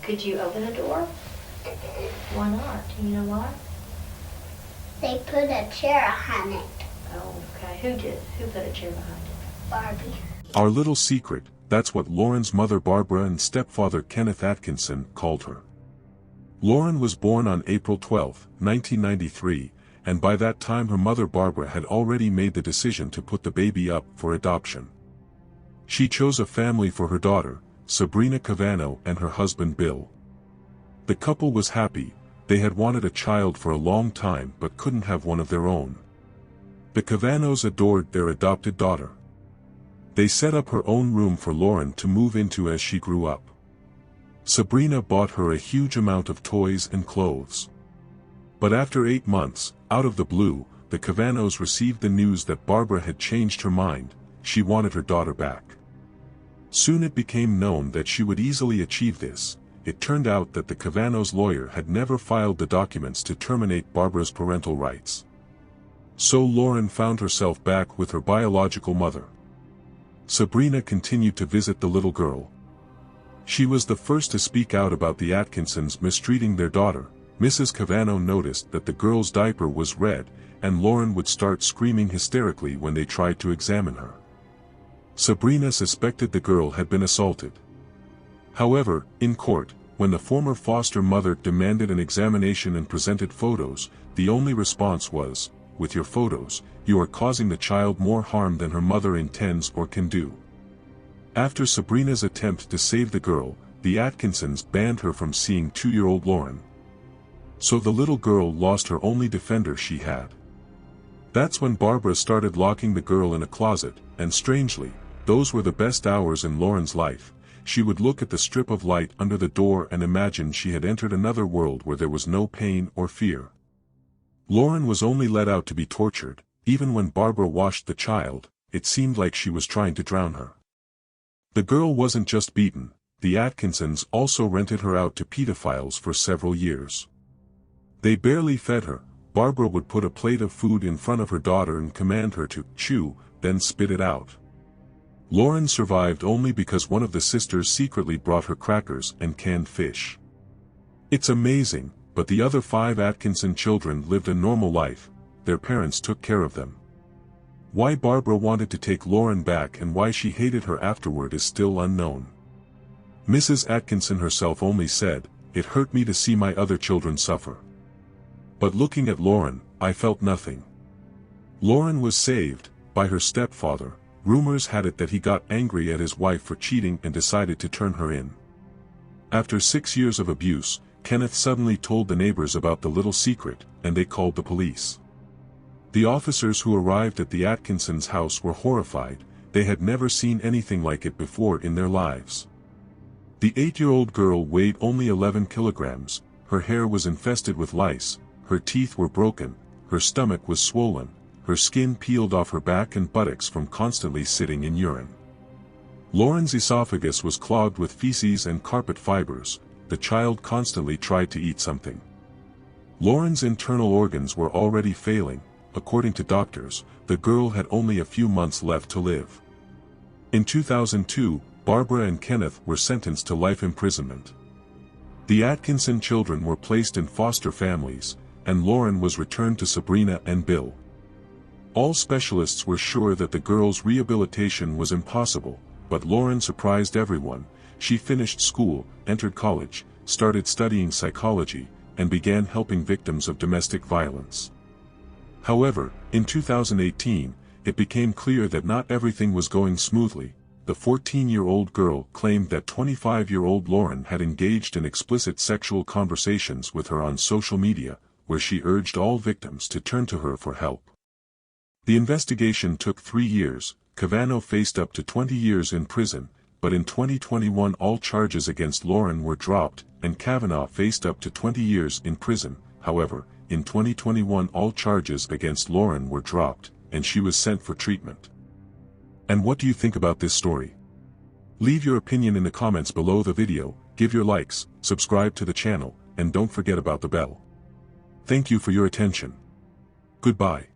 Could you open the door? Why not? Do you know why? They put a chair behind it. Oh, okay. Who did? Who put a chair behind it? Barbie. Our little secret, that's what Lauren's mother Barbara and stepfather Kenneth Atkinson called her. Lauren was born on April 12, 1993, and by that time her mother Barbara had already made the decision to put the baby up for adoption. She chose a family for her daughter, Sabrina Kavanaugh, and her husband Bill. The couple was happy. They had wanted a child for a long time but couldn't have one of their own. The Kavanaughs adored their adopted daughter. They set up her own room for Lauren to move into as she grew up. Sabrina bought her a huge amount of toys and clothes. But after 8 months, out of the blue, the Kavanaughs received the news that Barbara had changed her mind. She wanted her daughter back. Soon it became known that she would easily achieve this. It turned out that the Kavanaughs' lawyer had never filed the documents to terminate Barbara's parental rights. So Lauren found herself back with her biological mother. Sabrina continued to visit the little girl. She was the first to speak out about the Atkinsons mistreating their daughter. Mrs. Kavanaugh noticed that the girl's diaper was red, and Lauren would start screaming hysterically when they tried to examine her. Sabrina suspected the girl had been assaulted. However, in court, when the former foster mother demanded an examination and presented photos, the only response was, "With your photos, you are causing the child more harm than her mother intends or can do." After Sabrina's attempt to save the girl, the Atkinsons banned her from seeing 2-year-old Lauren. So the little girl lost her only defender she had. That's when Barbara started locking the girl in a closet, and strangely, those were the best hours in Lauren's life. She would look at the strip of light under the door and imagine she had entered another world where there was no pain or fear. Lauren was only let out to be tortured. Even when Barbara washed the child, it seemed like she was trying to drown her. The girl wasn't just beaten. The Atkinsons also rented her out to pedophiles for several years. They barely fed her. Barbara would put a plate of food in front of her daughter and command her to chew, then spit it out. Lauren survived only because one of the sisters secretly brought her crackers and canned fish. It's amazing, but the other 5 Atkinson children lived a normal life. Their parents took care of them. Why Barbara wanted to take Lauren back and why she hated her afterward is still unknown. Mrs. Atkinson herself only said, "It hurt me to see my other children suffer. But looking at Lauren, I felt nothing." Lauren was saved by her stepfather. Rumors had it that he got angry at his wife for cheating and decided to turn her in. After 6 years of abuse, Kenneth suddenly told the neighbors about the little secret, and they called the police. The officers who arrived at the Atkinsons' house were horrified. They had never seen anything like it before in their lives. The 8-year-old girl weighed only 11 kilograms, her hair was infested with lice, her teeth were broken, her stomach was swollen, her skin peeled off her back and buttocks from constantly sitting in urine. Lauren's esophagus was clogged with feces and carpet fibers. The child constantly tried to eat something. Lauren's internal organs were already failing. According to doctors, the girl had only a few months left to live. In 2002, Barbara and Kenneth were sentenced to life imprisonment. The Atkinson children were placed in foster families, and Lauren was returned to Sabrina and Bill. All specialists were sure that the girl's rehabilitation was impossible, but Lauren surprised everyone. She finished school, entered college, started studying psychology, and began helping victims of domestic violence. However, in 2018, it became clear that not everything was going smoothly. The 14-year-old girl claimed that 25-year-old Lauren had engaged in explicit sexual conversations with her on social media, where she urged all victims to turn to her for help. The investigation took 3 years. Kavanaugh faced up to 20 years in prison, but in 2021 all charges against Lauren were dropped, and Kavanaugh faced up to 20 years in prison. However, in 2021 all charges against Lauren were dropped, and she was sent for treatment. And what do you think about this story? Leave your opinion in the comments below the video, give your likes, subscribe to the channel, and don't forget about the bell. Thank you for your attention. Goodbye.